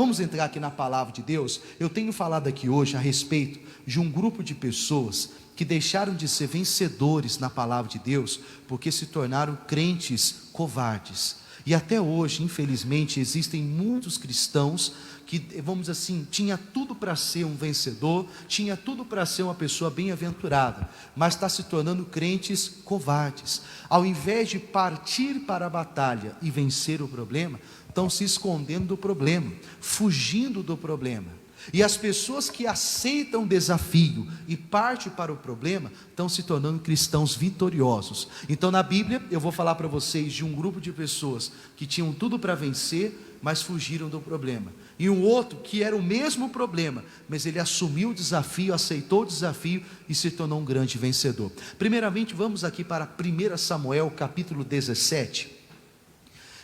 vamos entrar aqui na palavra de Deus. Eu tenho falado aqui hoje a respeito de um grupo de pessoas que deixaram de ser vencedores na palavra de Deus, porque se tornaram crentes covardes. E até hoje, infelizmente, existem muitos cristãos que, vamos dizer assim, tinha tudo para ser um vencedor, tinha tudo para ser uma pessoa bem-aventurada, mas está se tornando crentes covardes. Ao invés de partir para a batalha e vencer o problema, estão se escondendo do problema, fugindo do problema. E as pessoas que aceitam o desafio e partem para o problema, estão se tornando cristãos vitoriosos. Então na Bíblia, eu vou falar para vocês de um grupo de pessoas que tinham tudo para vencer, mas fugiram do problema. E um outro que era o mesmo problema, mas ele assumiu o desafio, aceitou o desafio e se tornou um grande vencedor. Primeiramente, vamos aqui para 1 Samuel, capítulo 17.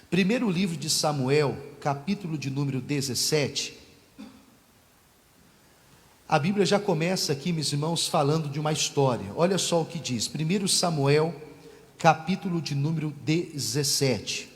Primeiro livro de Samuel, capítulo de número 17. A Bíblia já começa aqui, meus irmãos, falando de uma história. Olha só o que diz, 1 Samuel, capítulo de número 17.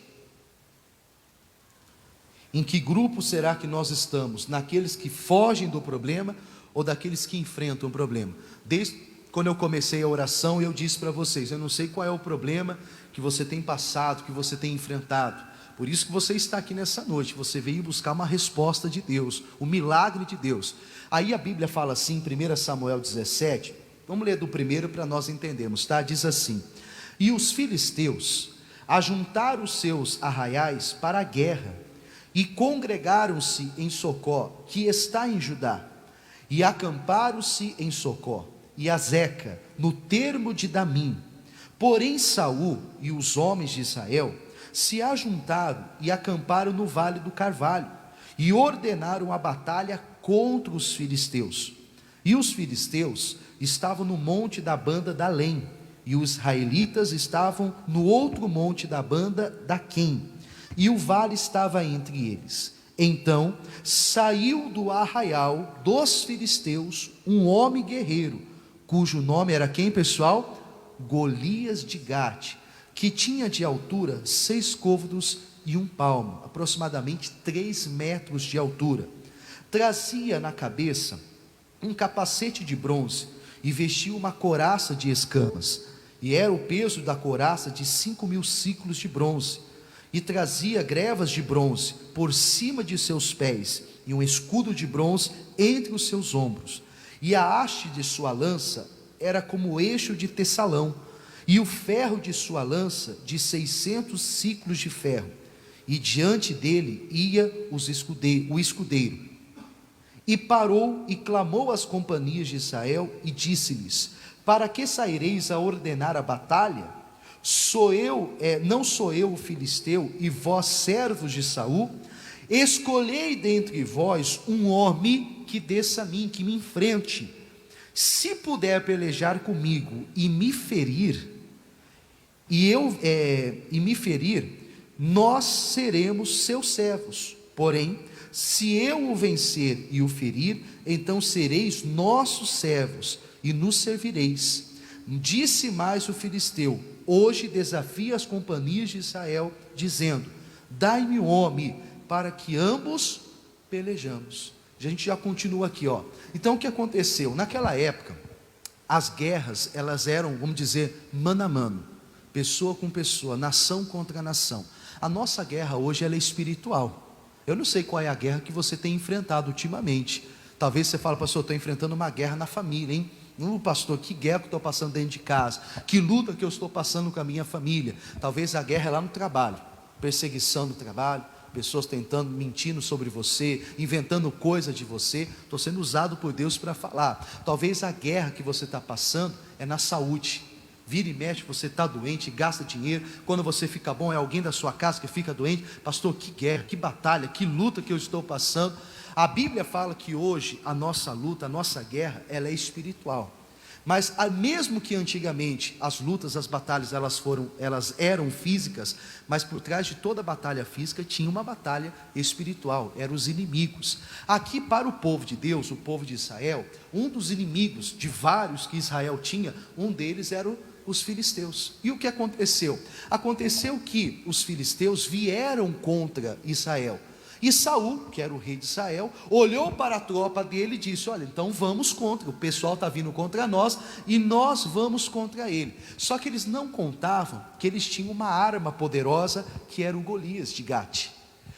Em que grupo será que nós estamos? Naqueles que fogem do problema ou daqueles que enfrentam o problema? Desde quando eu comecei a oração, eu disse para vocês, eu não sei qual é o problema que você tem passado, que você tem enfrentado. Por isso que você está aqui nessa noite, você veio buscar uma resposta de Deus, o milagre de Deus. Aí a Bíblia fala assim, em 1 Samuel 17, vamos ler do primeiro para nós entendermos, tá? Diz assim: e os filisteus ajuntaram os seus arraiais para a guerra, e congregaram-se em Socó, que está em Judá, e acamparam-se em Socó, e Azeca, no termo de Damim. Porém Saul e os homens de Israel se ajuntaram e acamparam no vale do Carvalho, e ordenaram a batalha contra os filisteus. E os filisteus estavam no monte da banda da Lém, e os israelitas estavam no outro monte da banda da Quem, e o vale estava entre eles. Então saiu do arraial dos filisteus um homem guerreiro, cujo nome era quem, pessoal? Golias de Gate, que tinha de altura 6 côvados e 1 palmo, aproximadamente 3 metros de altura. Trazia na cabeça um capacete de bronze e vestia uma couraça de escamas, e era o peso da couraça de 5.000 siclos de bronze, e trazia grevas de bronze por cima de seus pés, e um escudo de bronze entre os seus ombros, e a haste de sua lança era como o eixo de tessalão, e o ferro de sua lança de 600 siclos de ferro, e diante dele ia o escudeiro. E parou e clamou às companhias de Israel e disse-lhes: para que saireis a ordenar a batalha? Não sou eu o filisteu, e vós servos de Saul? Escolhei dentre vós um homem que desça a mim, que me enfrente. Se puder pelejar comigo e me ferir, nós seremos seus servos. Porém, se eu o vencer e o ferir, então sereis nossos servos e nos servireis. Disse mais o filisteu: hoje desafio as companhias de Israel, dizendo: dai-me um homem para que ambos pelejamos. A gente já continua aqui, ó. Então o que aconteceu? Naquela época, as guerras, elas eram, vamos dizer, mano a mano, pessoa com pessoa, nação contra nação. A nossa guerra hoje, ela é espiritual. Eu não sei qual é a guerra que você tem enfrentado ultimamente. Talvez você fale: pastor, estou enfrentando uma guerra na família, hein? Pastor, que guerra que eu estou passando dentro de casa, que luta que eu estou passando com a minha família. Talvez a guerra é lá no trabalho, perseguição no trabalho, pessoas tentando, mentindo sobre você, inventando coisa de você. Estou sendo usado por Deus para falar. Talvez a guerra que você está passando é na saúde. Vira e mexe, você está doente, gasta dinheiro. Quando você fica bom, é alguém da sua casa que fica doente. Pastor, que guerra, que batalha, que luta que eu estou passando. A Bíblia fala que hoje a nossa luta, a nossa guerra, ela é espiritual. Mas mesmo que antigamente as lutas, as batalhas, elas eram físicas, mas por trás de toda batalha física tinha uma batalha espiritual, eram os inimigos. Aqui para o povo de Deus, o povo de Israel, um dos inimigos de vários que Israel tinha, um deles era os filisteus. E o que aconteceu? Aconteceu que os filisteus vieram contra Israel. E Saul, que era o rei de Israel, olhou para a tropa dele e disse: olha, então vamos contra, o pessoal está vindo contra nós e nós vamos contra ele. Só que eles não contavam que eles tinham uma arma poderosa, que era o Golias de Gate.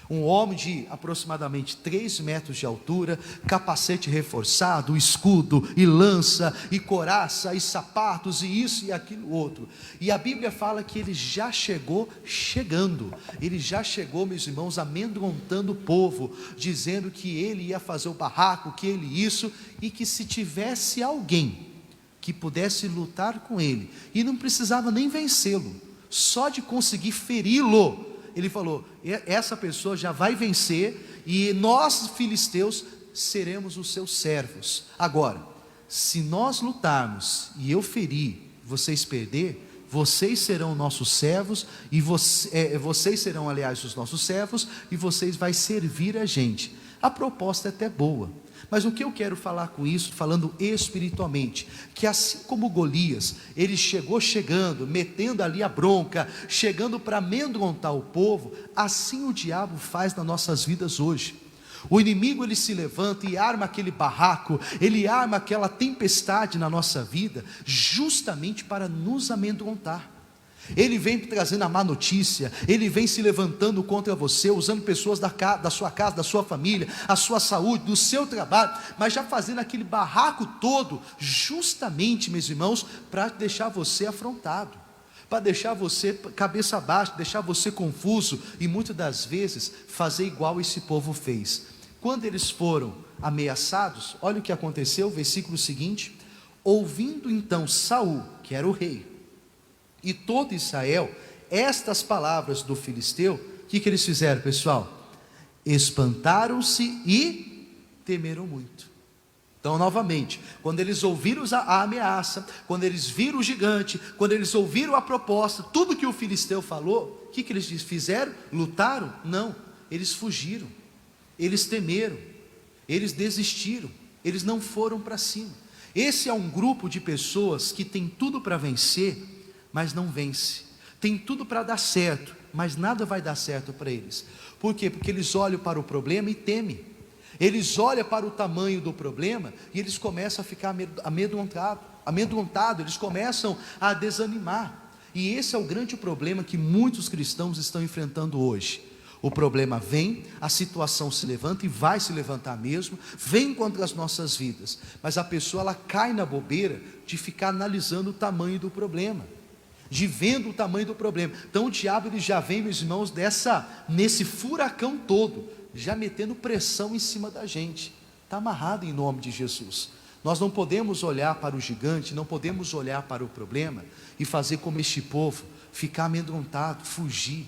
Um homem de aproximadamente 3 metros de altura, capacete reforçado, escudo e lança e couraça e sapatos e isso e aquilo outro. E a Bíblia fala que ele já chegou chegando, ele já chegou, meus irmãos, amedrontando o povo, dizendo que ele ia fazer o barraco, que ele isso, e que se tivesse alguém que pudesse lutar com ele, e não precisava nem vencê-lo, só de conseguir feri-lo, ele falou: essa pessoa já vai vencer e nós filisteus seremos os seus servos. Agora, se nós lutarmos e eu ferir, vocês perder, vocês serão nossos servos e vocês serão, aliás, os nossos servos, e vocês vai servir a gente. A proposta é até boa, mas o que eu quero falar com isso, falando espiritualmente, que assim como Golias, ele chegou chegando, metendo ali a bronca, chegando para amedrontar o povo, assim o diabo faz nas nossas vidas hoje. O inimigo, ele se levanta e arma aquele barraco, ele arma aquela tempestade na nossa vida, justamente para nos amedrontar. Ele vem trazendo a má notícia, ele vem se levantando contra você, usando pessoas da sua casa, da sua família, a sua saúde, do seu trabalho, mas já fazendo aquele barraco todo, justamente, meus irmãos, para deixar você afrontado, para deixar você cabeça baixa, deixar você confuso, e muitas das vezes fazer igual esse povo fez. Quando eles foram ameaçados, olha o que aconteceu, versículo seguinte: ouvindo então Saul, que era o rei, e todo Israel, estas palavras do filisteu, o que eles fizeram, pessoal? Espantaram-se e temeram muito. Então, novamente, quando eles ouviram a ameaça, quando eles viram o gigante, quando eles ouviram a proposta, tudo que o filisteu falou, o que eles fizeram? Lutaram? Não, eles fugiram, eles temeram, eles desistiram, eles não foram para cima. Esse é um grupo de pessoas que tem tudo para vencer, mas não vence, tem tudo para dar certo, mas nada vai dar certo para eles. Por quê? Porque eles olham para o problema e temem, eles olham para o tamanho do problema e eles começam a ficar amedrontados, eles começam a desanimar, e esse é o grande problema que muitos cristãos estão enfrentando hoje. O problema vem, a situação se levanta e vai se levantar mesmo, vem contra as nossas vidas, mas a pessoa, ela cai na bobeira de ficar analisando o tamanho do problema, de vendo o tamanho do problema. Então o diabo, ele já vem, meus irmãos, nesse furacão todo, já metendo pressão em cima da gente. Está amarrado em nome de Jesus. Nós não podemos olhar para o gigante, não podemos olhar para o problema e fazer como este povo, ficar amedrontado, fugir.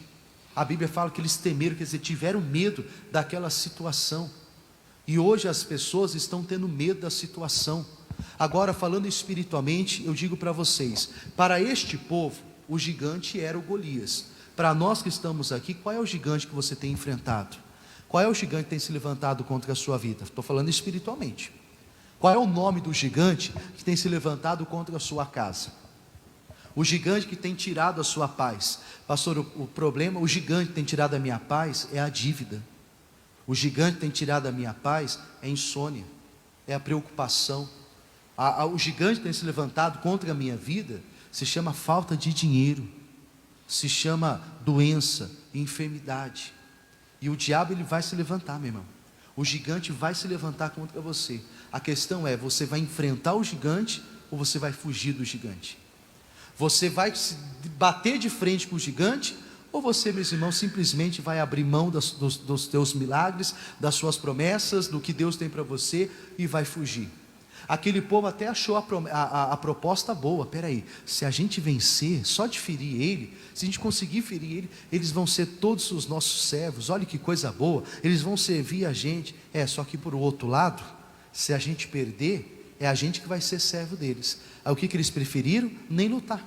A Bíblia fala que eles temeram, quer dizer, tiveram medo daquela situação, e hoje as pessoas estão tendo medo da situação. Agora, falando espiritualmente, eu digo para vocês, para este povo, o gigante era o Golias. Para nós que estamos aqui, qual é o gigante que você tem enfrentado? Qual é o gigante que tem se levantado contra a sua vida? Estou falando espiritualmente. Qual é o nome do gigante que tem se levantado contra a sua casa? O gigante que tem tirado a sua paz. Pastor, o problema, o gigante que tem tirado a minha paz é a dívida. O gigante que tem tirado a minha paz é a insônia, é a preocupação. O gigante que tem se levantado contra a minha vida se chama falta de dinheiro, se chama doença e enfermidade. E o diabo, ele vai se levantar, meu irmão. O gigante vai se levantar contra você. A questão é, você vai enfrentar o gigante ou você vai fugir do gigante? Você vai se bater de frente com o gigante, ou você, meus irmãos, simplesmente vai abrir mão dos teus milagres, das suas promessas, do que Deus tem para você, e vai fugir? Aquele povo até achou a proposta boa. Peraí, se a gente vencer, só de ferir ele, se a gente conseguir ferir ele, eles vão ser todos os nossos servos, olha que coisa boa, eles vão servir a gente. Só que por outro lado, se a gente perder, é a gente que vai ser servo deles. Aí o que eles preferiram? Nem lutar,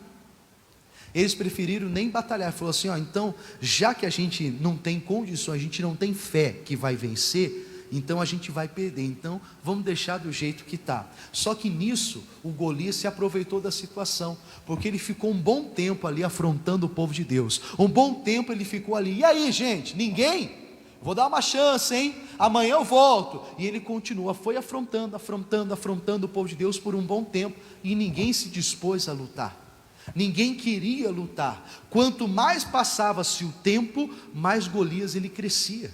eles preferiram nem batalhar. Falou assim, então, já que a gente não tem condições, a gente não tem fé que vai vencer, então a gente vai perder, então vamos deixar do jeito que está. Só que nisso, o Golias se aproveitou da situação, porque ele ficou um bom tempo ali afrontando o povo de Deus, um bom tempo ele ficou ali, e aí gente, ninguém? vou dar uma chance, hein? Amanhã eu volto. E ele continua, foi afrontando o povo de Deus por um bom tempo, e ninguém se dispôs a lutar. Ninguém queria lutar. Quanto mais passava-se o tempo, mais Golias ele crescia.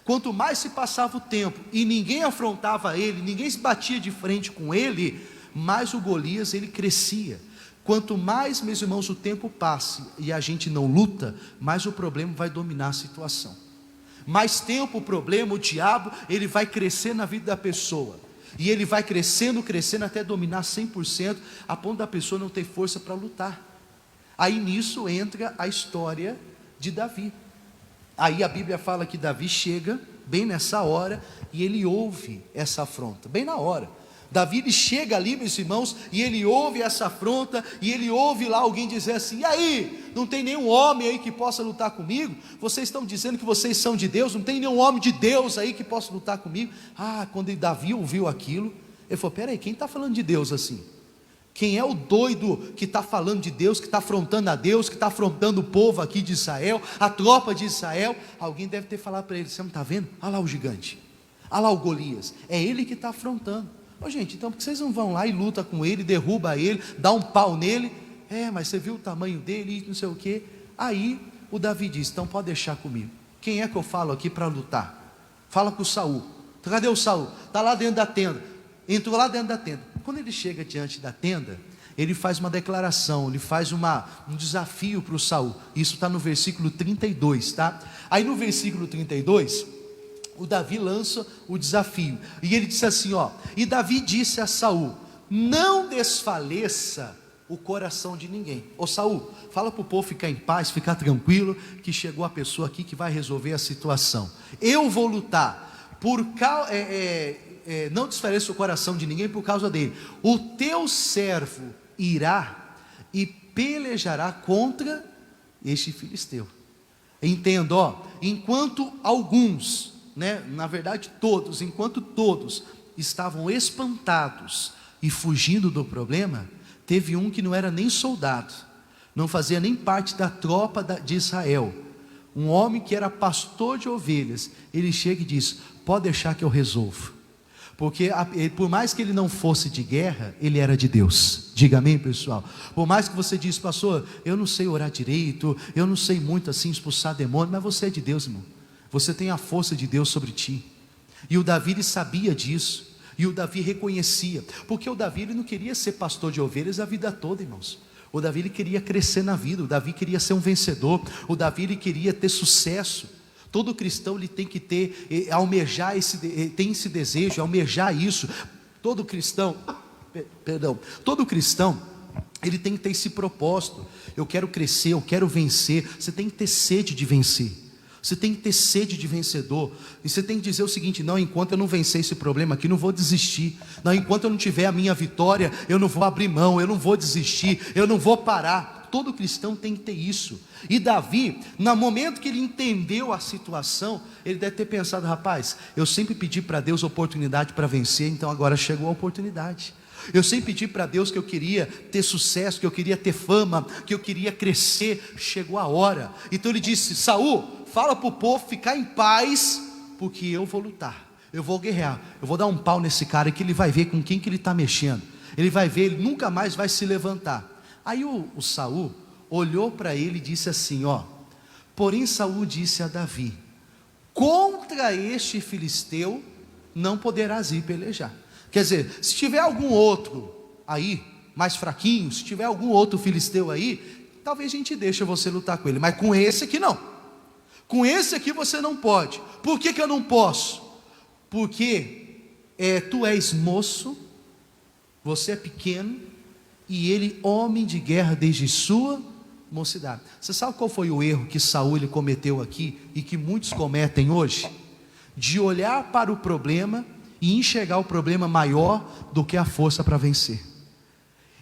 Quanto mais se passava o tempo e ninguém afrontava ele, ninguém se batia de frente com ele, mais o Golias ele crescia. Quanto mais, meus irmãos, o tempo passe e a gente não luta, mais o problema vai dominar a situação. Mais tempo o problema, o diabo, ele vai crescer na vida da pessoa. E ele vai crescendo até dominar 100%, a ponto da pessoa não ter força para lutar. Aí nisso entra a história de Davi. Aí a Bíblia fala que Davi chega bem nessa hora e ele ouve essa afronta, bem na hora. Davi ele chega ali, meus irmãos, e ele ouve essa afronta, e ele ouve lá alguém dizer assim: e aí, não tem nenhum homem aí que possa lutar comigo? Vocês estão dizendo que vocês são de Deus, não tem nenhum homem de Deus aí que possa lutar comigo? Quando Davi ouviu aquilo, ele falou: peraí, quem está falando de Deus assim? Quem é o doido que está falando de Deus, que está afrontando a Deus, que está afrontando o povo aqui de Israel, a tropa de Israel? Alguém deve ter falado para ele: você não está vendo? Olha lá o gigante, olha lá o Golias, é ele que está afrontando. Gente, então por que vocês não vão lá e lutam com ele, derruba ele, dá um pau nele? Mas você viu o tamanho dele e não sei o que. Aí o Davi diz: então pode deixar comigo. Quem é que eu falo aqui para lutar? Fala com o Saul. Cadê o Saul? Está lá dentro da tenda. Entrou lá dentro da tenda. Quando ele chega diante da tenda, ele faz uma declaração, ele faz um desafio para o Saul. Isso está no versículo 32, tá? Aí no versículo 32, o Davi lança o desafio, e ele disse assim, e Davi disse a Saul: não desfaleça o coração de ninguém. Saul, fala para o povo ficar em paz, ficar tranquilo, que chegou a pessoa aqui que vai resolver a situação. Eu vou lutar, não desfaleça o coração de ninguém por causa dele. O teu servo irá e pelejará contra este filisteu. Entendo, enquanto alguns, na verdade todos, enquanto todos estavam espantados e fugindo do problema, teve um que não era nem soldado, não fazia nem parte da tropa de Israel, um homem que era pastor de ovelhas. Ele chega e diz: pode deixar que eu resolvo, porque por mais que ele não fosse de guerra, ele era de Deus. Diga amém, pessoal. Por mais que você diz: pastor, eu não sei orar direito, eu não sei muito assim expulsar demônio, mas você é de Deus, irmão. Você tem a força de Deus sobre ti. E o Davi ele sabia disso, e o Davi reconhecia, porque o Davi ele não queria ser pastor de ovelhas a vida toda, irmãos. O Davi ele queria crescer na vida, o Davi queria ser um vencedor, o Davi ele queria ter sucesso. Todo cristão ele tem que ter, almejar tem esse desejo, almejar isso. Todo cristão ele tem que ter esse propósito: eu quero crescer, eu quero vencer. Você tem que ter sede de vencer. Você tem que ter sede de vencedor. E você tem que dizer o seguinte: não, enquanto eu não vencer esse problema aqui, não vou desistir. Não, enquanto eu não tiver a minha vitória, eu não vou abrir mão, eu não vou desistir, eu não vou parar. Todo cristão tem que ter isso. E Davi, no momento que ele entendeu a situação, ele deve ter pensado: rapaz, eu sempre pedi para Deus oportunidade para vencer, então agora chegou a oportunidade. Eu sempre pedi para Deus que eu queria ter sucesso, que eu queria ter fama, que eu queria crescer, chegou a hora. Então ele disse: Saul, fala para o povo ficar em paz, porque eu vou lutar, eu vou guerrear, eu vou dar um pau nesse cara que ele vai ver com quem que ele está mexendo. Ele vai ver, ele nunca mais vai se levantar. Aí o Saul olhou para ele e disse assim: porém Saul disse a Davi: contra este filisteu não poderás ir pelejar. Quer dizer, se tiver algum outro aí, mais fraquinho, se tiver algum outro filisteu aí, talvez a gente deixe você lutar com ele, mas com esse aqui não. Com esse aqui você não pode. Por que eu não posso? Porque tu és moço, você é pequeno, e ele homem de guerra desde sua mocidade. Você sabe qual foi o erro que Saul ele cometeu aqui, e que muitos cometem hoje? De olhar para o problema e enxergar o problema maior do que a força para vencer.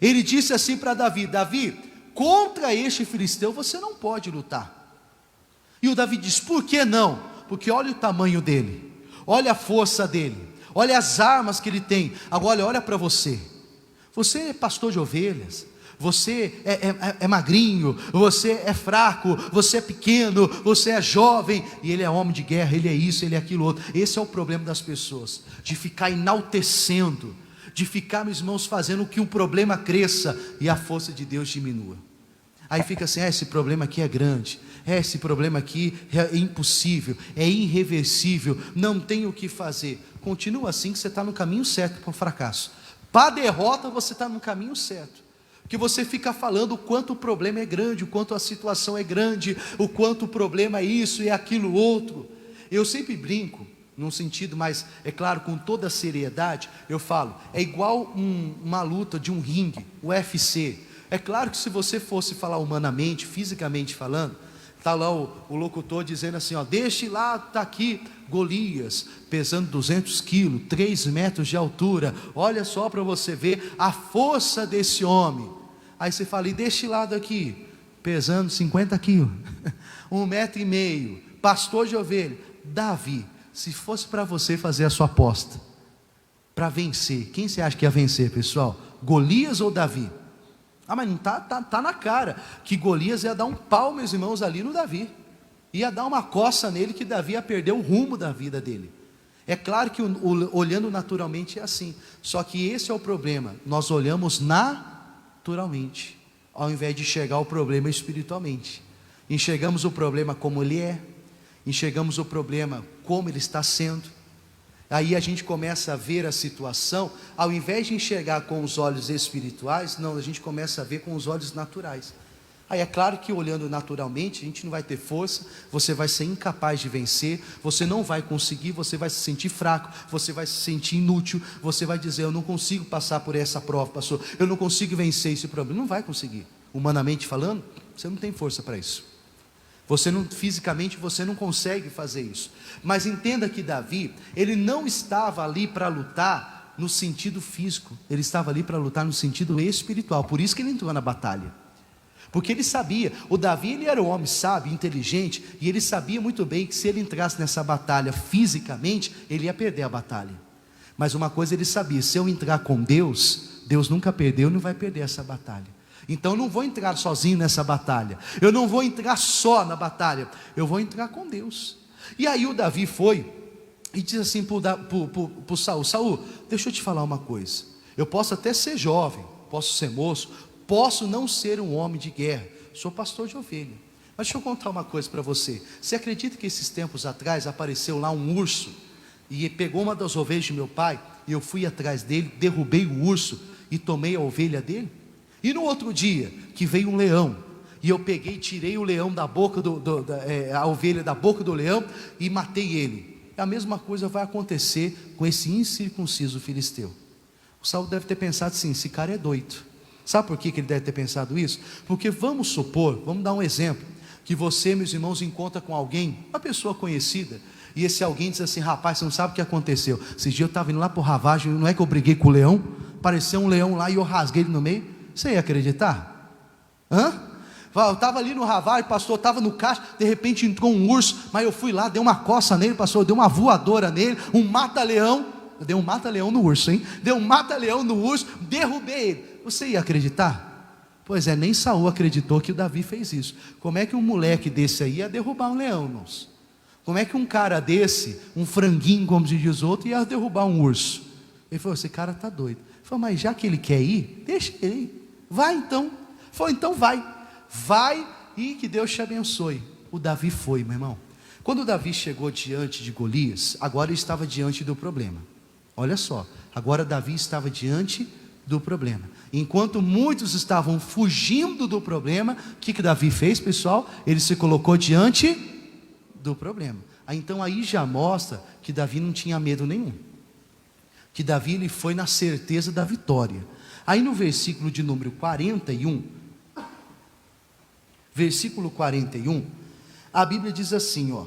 Ele disse assim para Davi: Davi, contra este filisteu você não pode lutar. E o Davi diz: por que não? Porque olha o tamanho dele, olha a força dele, olha as armas que ele tem. Agora olha para você. Você é pastor de ovelhas, você é magrinho, você é fraco, você é pequeno, você é jovem, e ele é homem de guerra, ele é isso, ele é aquilo outro. Esse é o problema das pessoas, de ficar enaltecendo, de ficar, meus irmãos, fazendo que o problema cresça e a força de Deus diminua. Aí fica assim, esse problema aqui é grande, esse problema aqui é impossível, é irreversível, não tem o que fazer. Continua assim que você está no caminho certo para o fracasso. Para a derrota você está no caminho certo, que você fica falando o quanto o problema é grande, o quanto a situação é grande, o quanto o problema é isso e aquilo outro. Eu sempre brinco, num sentido, mas é claro, com toda a seriedade, eu falo, é igual uma luta de um ringue, o UFC. É claro que se você fosse falar humanamente, fisicamente falando, está lá o locutor dizendo assim, ó, deixe lá, está aqui Golias, pesando 200 quilos, 3 metros de altura, olha só para você ver a força desse homem. Aí você fala, e deste lado aqui, pesando 50 quilos, 1,5 metro, pastor de ovelha, Davi. Se fosse para você fazer a sua aposta, para vencer, quem você acha que ia vencer, pessoal? Golias ou Davi? Ah, mas não tá na cara que Golias ia dar um pau, meus irmãos, ali no Davi, ia dar uma coça nele, que Davi ia perder o rumo da vida dele. É claro que olhando naturalmente é assim, só que esse é o problema, nós olhamos naturalmente, ao invés de enxergar o problema espiritualmente. Enxergamos o problema como ele é, enxergamos o problema como ele está sendo. Aí a gente começa a ver a situação, ao invés de enxergar com os olhos espirituais, não, a gente começa a ver com os olhos naturais. Aí é claro que olhando naturalmente, a gente não vai ter força, você vai ser incapaz de vencer, você não vai conseguir, você vai se sentir fraco, você vai se sentir inútil, você vai dizer, eu não consigo passar por essa prova, pastor, eu não consigo vencer esse problema. Não vai conseguir, humanamente falando, você não tem força para isso. Você não, fisicamente você não consegue fazer isso. Mas entenda que Davi, ele não estava ali para lutar no sentido físico, ele estava ali para lutar no sentido espiritual. Por isso que ele entrou na batalha, porque ele sabia, o Davi, ele era um homem sábio, inteligente, e ele sabia muito bem que se ele entrasse nessa batalha fisicamente, ele ia perder a batalha. Mas uma coisa ele sabia, se eu entrar com Deus, Deus nunca perdeu e não vai perder essa batalha. Então eu não vou entrar sozinho nessa batalha, eu não vou entrar só na batalha, eu vou entrar com Deus. E aí o Davi foi e diz assim para o Saul, Saul, deixa eu te falar uma coisa, eu posso até ser jovem, posso ser moço, posso não ser um homem de guerra, sou pastor de ovelha, mas deixa eu contar uma coisa para você. Você acredita que esses tempos atrás apareceu lá um urso e pegou uma das ovelhas de meu pai, e eu fui atrás dele, derrubei o urso e tomei a ovelha dele? E no outro dia, que veio um leão, e eu peguei, tirei o leão da boca, a ovelha da boca do leão, e matei ele. A mesma coisa vai acontecer com esse incircunciso filisteu. O Saul deve ter pensado assim, esse cara é doido. Sabe por que ele deve ter pensado isso? Porque vamos supor, vamos dar um exemplo, que você, meus irmãos, encontra com alguém, uma pessoa conhecida, e esse alguém diz assim, rapaz, você não sabe o que aconteceu, esses dias eu estava indo lá para o Ravagem, não é que eu briguei com o leão, apareceu um leão lá e eu rasguei ele no meio. Você ia acreditar? Eu estava ali no Ravagem, pastor, estava no caixa, de repente entrou um urso, mas eu fui lá, dei uma coça nele, pastor, eu dei uma voadora nele, um mata-leão, eu dei um mata-leão no urso, hein? Dei um mata-leão no urso, derrubei ele. Você ia acreditar? Pois é, nem Saul acreditou que o Davi fez isso. Como é que um moleque desse aí ia derrubar um leão, irmãos? Como é que um cara desse, um franguinho, como diz o outro, ia derrubar um urso? Ele falou, esse cara está doido. Ele falou, mas já que ele quer ir, deixa ele ir. Vai então. Foi, então vai e que Deus te abençoe. O Davi foi, meu irmão. Quando o Davi chegou diante de Golias, agora ele estava diante do problema. Olha só, agora Davi estava diante do problema. Enquanto muitos estavam fugindo do problema, o que Davi fez, pessoal? Ele se colocou diante do problema. Então aí já mostra que Davi não tinha medo nenhum, que Davi ele foi na certeza da vitória. Aí no versículo de número 41, versículo 41, a Bíblia diz assim, ó,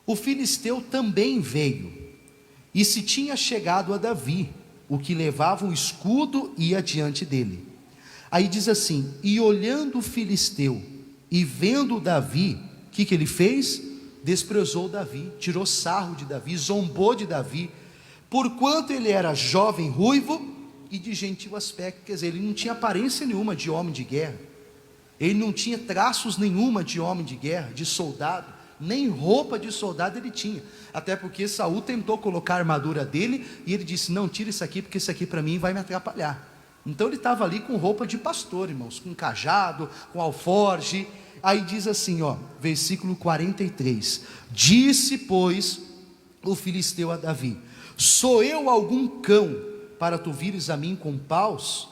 o filisteu também veio, e se tinha chegado a Davi, o que levava um escudo ia diante dele. Aí diz assim, e olhando o filisteu, e vendo Davi, o que ele fez? Desprezou Davi, tirou sarro de Davi, zombou de Davi, porquanto ele era jovem ruivo, e de gentil aspecto. Quer dizer, ele não tinha aparência nenhuma de homem de guerra, ele não tinha traços nenhuma de homem de guerra, de soldado, nem roupa de soldado ele tinha, até porque Saul tentou colocar a armadura dele, e ele disse: não, tira isso aqui, porque isso aqui para mim vai me atrapalhar. Então ele estava ali com roupa de pastor, irmãos, com cajado, com alforge. Aí diz assim, versículo 43: disse, pois, o filisteu a Davi: sou eu algum cão, para tu vires a mim com paus?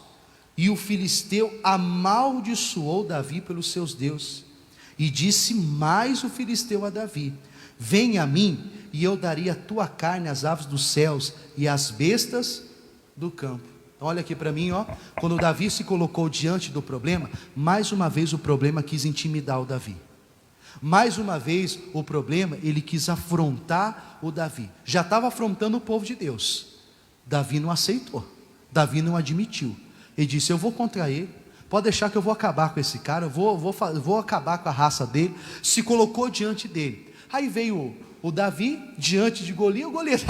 E o filisteu amaldiçoou Davi pelos seus deuses. E disse mais o filisteu a Davi: vem a mim, e eu daria a tua carne às aves dos céus e às bestas do campo. Então olha aqui para mim, quando Davi se colocou diante do problema, mais uma vez o problema quis intimidar o Davi. Mais uma vez o problema, ele quis afrontar o Davi. Já estava afrontando o povo de Deus. Davi não aceitou, Davi não admitiu. Ele disse: eu vou contra ele, pode deixar que eu vou acabar com esse cara, eu vou acabar com a raça dele. Se colocou diante dele. Aí veio o Davi diante de Golias. O Golias: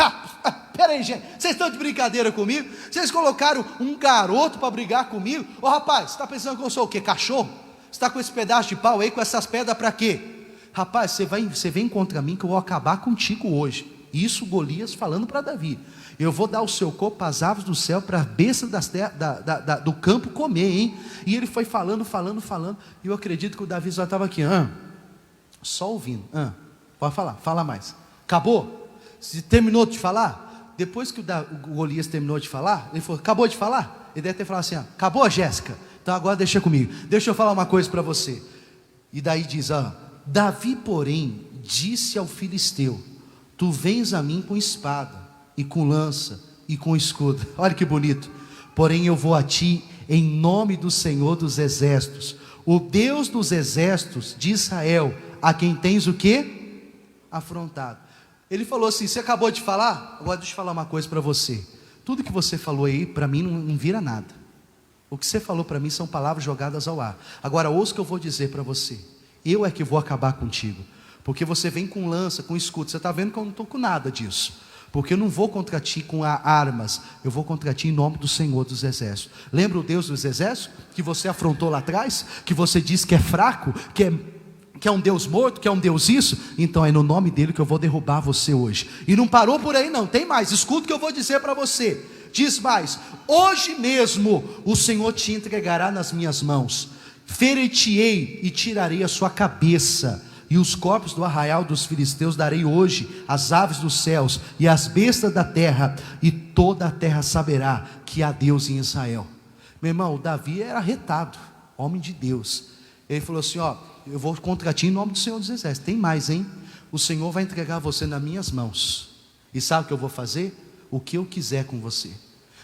pera aí, gente, vocês estão de brincadeira comigo? Vocês colocaram um garoto para brigar comigo? Ô rapaz, você está pensando que eu sou o quê? Cachorro? Você está com esse pedaço de pau aí, com essas pedras para quê? Rapaz, você vem contra mim que eu vou acabar contigo hoje. Isso Golias falando para Davi: eu vou dar o seu corpo para as aves do céu, para a besta do campo comer, hein? E ele foi falando, e eu acredito que o Davi só estava aqui, só ouvindo. Pode falar, fala mais. Acabou? Se terminou de falar? Depois que o Golias terminou de falar, ele falou: acabou de falar? Ele deve ter falado assim: acabou, Jéssica? Então agora deixa comigo, deixa eu falar uma coisa para você. E daí diz: Davi, porém, disse ao filisteu: tu vens a mim com espada, e com lança, e com escudo. Olha que bonito. Porém eu vou a ti em nome do Senhor dos exércitos, o Deus dos exércitos de Israel, a quem tens o quê? Afrontado. Ele falou assim: você acabou de falar? Agora deixa eu falar uma coisa para você. Tudo que você falou aí, para mim não vira nada. O que você falou para mim são palavras jogadas ao ar. Agora ouça o que eu vou dizer para você. Eu é que vou acabar contigo, porque você vem com lança, com escudo. Você está vendo que eu não estou com nada disso, porque eu não vou contra ti com armas, eu vou contra ti em nome do Senhor dos exércitos. Lembra o Deus dos exércitos, que você afrontou lá atrás, que você disse que é fraco, que é um Deus morto, que é um Deus isso? Então é no nome dele que eu vou derrubar você hoje. E não parou por aí não, tem mais. Escuta o que eu vou dizer para você. Diz mais: hoje mesmo o Senhor te entregará nas minhas mãos, ferir-te-ei e tirarei a sua cabeça, e os corpos do arraial dos filisteus darei hoje às aves dos céus e às bestas da terra, e toda a terra saberá que há Deus em Israel. Meu irmão, o Davi era retado, homem de Deus. Ele falou assim: eu vou contra ti em nome do Senhor dos exércitos. Tem mais, hein? O Senhor vai entregar você nas minhas mãos, e sabe o que eu vou fazer? O que eu quiser com você.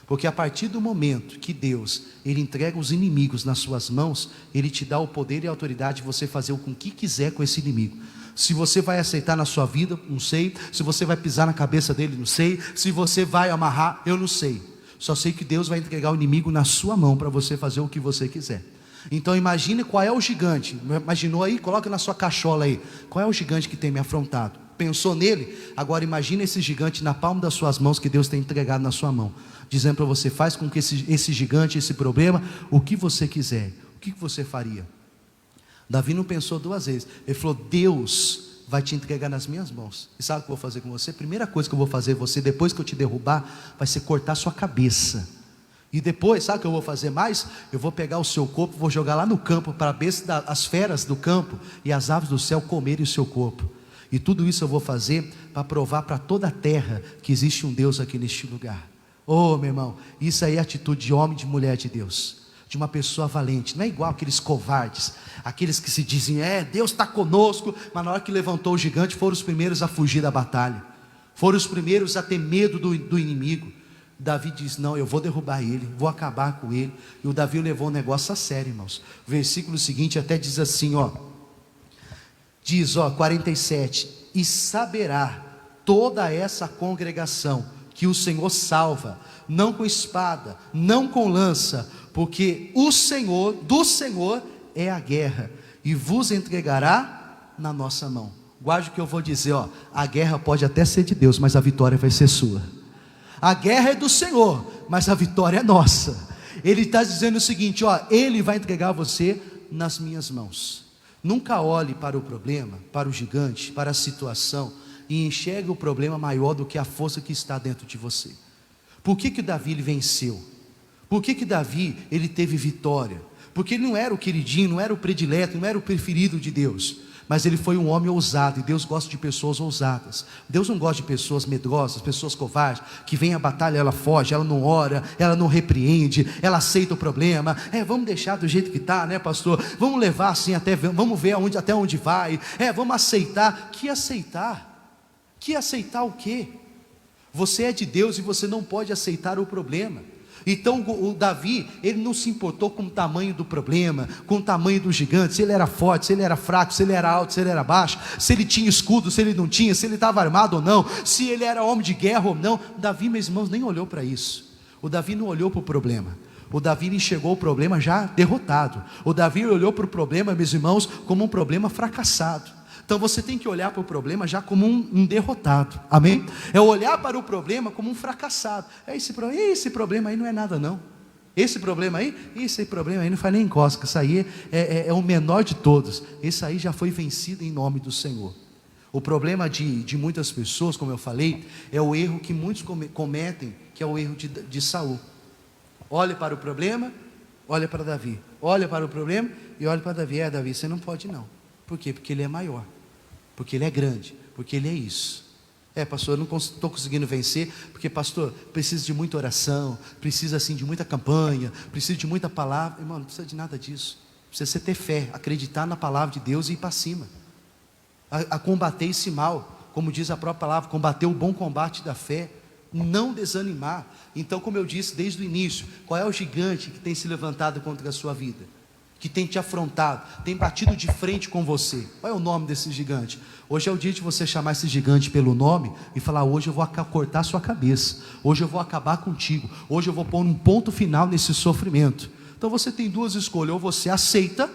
Porque a partir do momento que Deus, Ele entrega os inimigos nas suas mãos, Ele te dá o poder e a autoridade de você fazer o que quiser com esse inimigo. Se você vai aceitar na sua vida, não sei. Se você vai pisar na cabeça dele, não sei. Se você vai amarrar, eu não sei. Só sei que Deus vai entregar o inimigo na sua mão para você fazer o que você quiser. Então imagine qual é o gigante. Imaginou aí? Coloca na sua cachola aí. Qual é o gigante que tem me afrontado? Pensou nele? Agora imagine esse gigante na palma das suas mãos, que Deus tem entregado na sua mão, dizendo para você: faz com que esse gigante, esse problema, o que você quiser. O que você faria? Davi não pensou duas vezes. Ele falou: Deus vai te entregar nas minhas mãos. E sabe o que eu vou fazer com você? A primeira coisa que eu vou fazer com você, depois que eu te derrubar, vai ser cortar sua cabeça. E depois, sabe o que eu vou fazer mais? Eu vou pegar o seu corpo, vou jogar lá no campo, para as feras do campo e as aves do céu comerem o seu corpo. E tudo isso eu vou fazer para provar para toda a terra que existe um Deus aqui neste lugar. Oh, meu irmão, isso aí é atitude de homem e de mulher de Deus, de uma pessoa valente. Não é igual aqueles covardes, aqueles que se dizem: Deus está conosco, mas na hora que levantou o gigante, foram os primeiros a fugir da batalha, foram os primeiros a ter medo do inimigo. Davi diz: não, eu vou derrubar ele, vou acabar com ele. E o Davi levou o negócio a sério, irmãos. O versículo seguinte até diz assim, diz, 47: e saberá toda essa congregação que o Senhor salva, não com espada, não com lança, porque do Senhor é a guerra, e vos entregará na nossa mão. Guarde o que eu vou dizer, a guerra pode até ser de Deus, mas a vitória vai ser sua. A guerra é do Senhor, mas a vitória é nossa. Ele está dizendo o seguinte, ó, Ele vai entregar você nas minhas mãos. Nunca olhe para o problema, para o gigante, para a situação, e enxergue o problema maior do que a força que está dentro de você. Por que Davi ele venceu? Por que Davi ele teve vitória? Porque ele não era o queridinho, não era o predileto, não era o preferido de Deus, mas ele foi um homem ousado, e Deus gosta de pessoas ousadas. Deus não gosta de pessoas medrosas, pessoas covardes, que vem à batalha, ela foge, ela não ora, ela não repreende, ela aceita o problema. Vamos deixar do jeito que está, né, pastor? Vamos levar assim vamos ver até onde vai. Vamos aceitar. Que aceitar? Que aceitar o quê? Você é de Deus e você não pode aceitar o problema. Então o Davi, ele não se importou com o tamanho do problema, com o tamanho do gigante, se ele era forte, se ele era fraco, se ele era alto, se ele era baixo, se ele tinha escudo, se ele não tinha, se ele estava armado ou não, se ele era homem de guerra ou não. Davi, meus irmãos, nem olhou para isso. O Davi não olhou para o problema. O Davi enxergou o problema já derrotado. O Davi olhou para o problema, meus irmãos, como um problema fracassado. Então você tem que olhar para o problema já como um derrotado, amém? É olhar para o problema como um fracassado. Esse problema aí não é nada não. Esse problema aí não faz nem cosca. Isso aí é o menor de todos. Esse aí já foi vencido em nome do Senhor. O problema de muitas pessoas, como eu falei, é o erro que muitos cometem, que é o erro de Saul. Olhe para o problema, olha para Davi. Olha para o problema e olha para Davi. Davi, você não pode não. Por quê? Porque ele é maior, porque ele é grande, porque ele é isso. Pastor, eu não estou conseguindo vencer, porque pastor, precisa de muita oração, precisa assim de muita campanha, precisa de muita palavra. Irmão, não precisa de nada disso. Precisa você ter fé, acreditar na palavra de Deus e ir para cima, a combater esse mal, como diz a própria palavra, combater o bom combate da fé, não desanimar. Então, como eu disse desde o início, qual é o gigante que tem se levantado contra a sua vida? Que tem te afrontado, tem batido de frente com você? Qual é o nome desse gigante? Hoje é o dia de você chamar esse gigante pelo nome e falar: hoje eu vou cortar a sua cabeça, hoje eu vou acabar contigo, hoje eu vou pôr um ponto final nesse sofrimento. Então você tem duas escolhas: ou você aceita,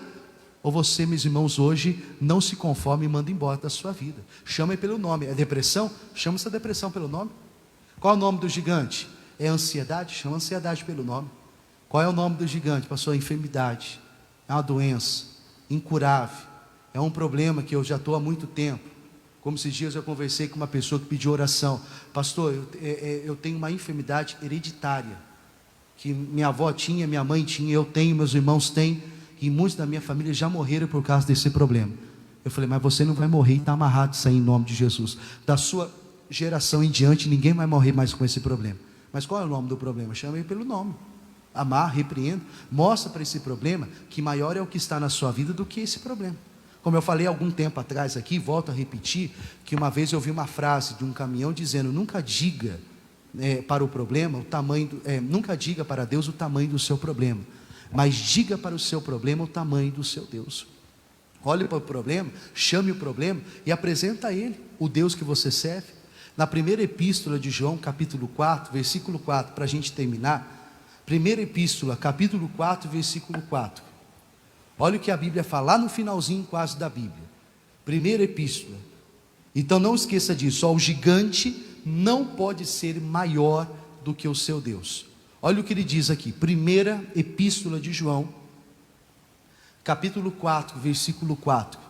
ou você, meus irmãos, hoje não se conforma e manda embora da sua vida. Chama pelo nome. É depressão? Chama essa depressão pelo nome. Qual é o nome do gigante? É ansiedade? Chama ansiedade pelo nome. Qual é o nome do gigante? Passou a enfermidade. É uma doença incurável, é um problema que eu já estou há muito tempo. Como esses dias eu conversei com uma pessoa que pediu oração: pastor, eu tenho uma enfermidade hereditária, que minha avó tinha, minha mãe tinha, eu tenho, meus irmãos têm, e muitos da minha família já morreram por causa desse problema. Eu falei: mas você não vai morrer, e está amarrado isso aí em nome de Jesus. Da sua geração em diante, ninguém vai morrer mais com esse problema. Mas qual é o nome do problema? Chama ele pelo nome. Amar, repreenda, mostra para esse problema que maior é o que está na sua vida do que esse problema. Como eu falei algum tempo atrás aqui, volto a repetir, que uma vez eu vi uma frase de um caminhão dizendo: nunca diga para o problema o tamanho, nunca diga para Deus o tamanho do seu problema, mas diga para o seu problema o tamanho do seu Deus. Olhe para o problema, chame o problema e apresenta a Ele, o Deus que você serve. Na primeira epístola de João, capítulo 4, versículo 4, para a gente terminar. Primeira epístola, capítulo 4, versículo 4. Olha o que a Bíblia fala, lá no finalzinho quase da Bíblia. Primeira epístola. Então não esqueça disso, o gigante não pode ser maior do que o seu Deus. Olha o que ele diz aqui, primeira epístola de João, capítulo 4, versículo 4.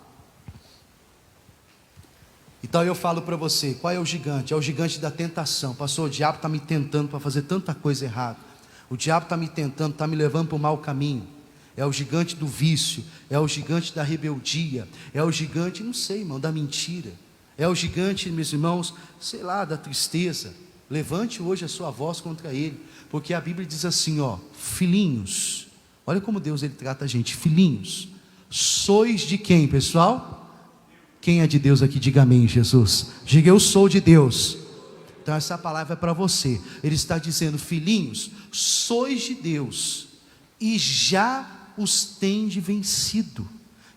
Então eu falo para você, qual é o gigante? É o gigante da tentação. Pastor, o diabo está me tentando para fazer tanta coisa errada. O diabo está me tentando, está me levando para o mau caminho. É o gigante do vício, é o gigante da rebeldia, é o gigante, não sei, irmão, da mentira. É o gigante, meus irmãos, sei lá, da tristeza. Levante hoje a sua voz contra ele, porque a Bíblia diz assim, filhinhos. Olha como Deus ele trata a gente, filhinhos. Sois de quem, pessoal? Quem é de Deus aqui? Diga amém, Jesus. Diga: eu sou de Deus. Então essa palavra é para você. Ele está dizendo: filhinhos, sois de Deus e já os tende vencido.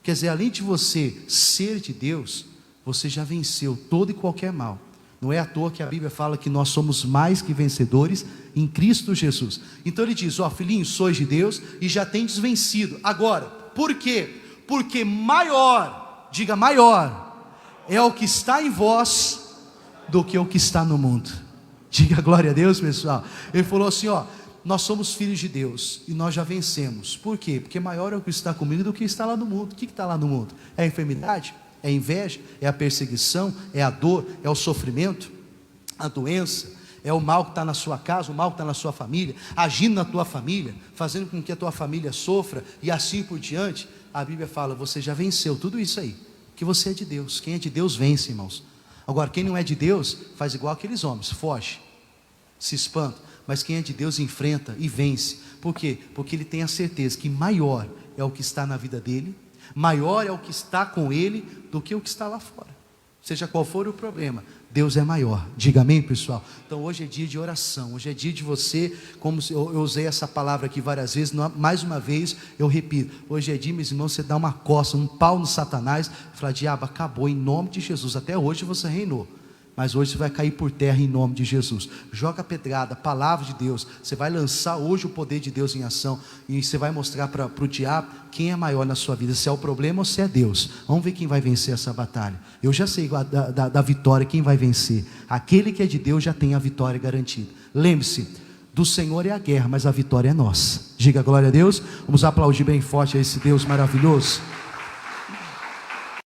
Quer dizer, além de você ser de Deus, você já venceu todo e qualquer mal. Não é à toa que a Bíblia fala que nós somos mais que vencedores em Cristo Jesus. Então ele diz: filhinhos, sois de Deus e já tendes vencido. Agora, por quê? Porque maior, diga maior, é o que está em vós do que o que está no mundo. Diga glória a Deus, pessoal. Ele falou assim, nós somos filhos de Deus e nós já vencemos. Por quê? Porque maior é o que está comigo do que está lá no mundo. O que está lá no mundo? É a enfermidade? É a inveja? É a perseguição? É a dor? É o sofrimento? A doença? É o mal que está na sua casa, o mal que está na sua família, agindo na tua família, fazendo com que a tua família sofra e assim por diante? A Bíblia fala, você já venceu tudo isso aí, que você é de Deus. Quem é de Deus vence, irmãos. Agora, quem não é de Deus, faz igual aqueles homens, foge, se espanta. Mas quem é de Deus enfrenta e vence. Por quê? Porque ele tem a certeza que maior é o que está na vida dele, maior é o que está com ele, do que o que está lá fora. Seja qual for o problema, Deus é maior. Diga amém, pessoal? Então hoje é dia de oração, hoje é dia de você, como eu usei essa palavra aqui várias vezes, mais uma vez eu repito, hoje é dia, meus irmãos, você dá uma coça, um pau no Satanás, falar, diabo, acabou, em nome de Jesus. Até hoje você reinou, mas hoje você vai cair por terra em nome de Jesus. Joga a pedrada, palavra de Deus. Você vai lançar hoje o poder de Deus em ação, e você vai mostrar para o diabo quem é maior na sua vida, se é o problema ou se é Deus. Vamos ver quem vai vencer essa batalha. Eu já sei da vitória, quem vai vencer. Aquele que é de Deus já tem a vitória garantida. Lembre-se, do Senhor é a guerra, mas a vitória é nossa. Diga glória a Deus. Vamos aplaudir bem forte a esse Deus maravilhoso.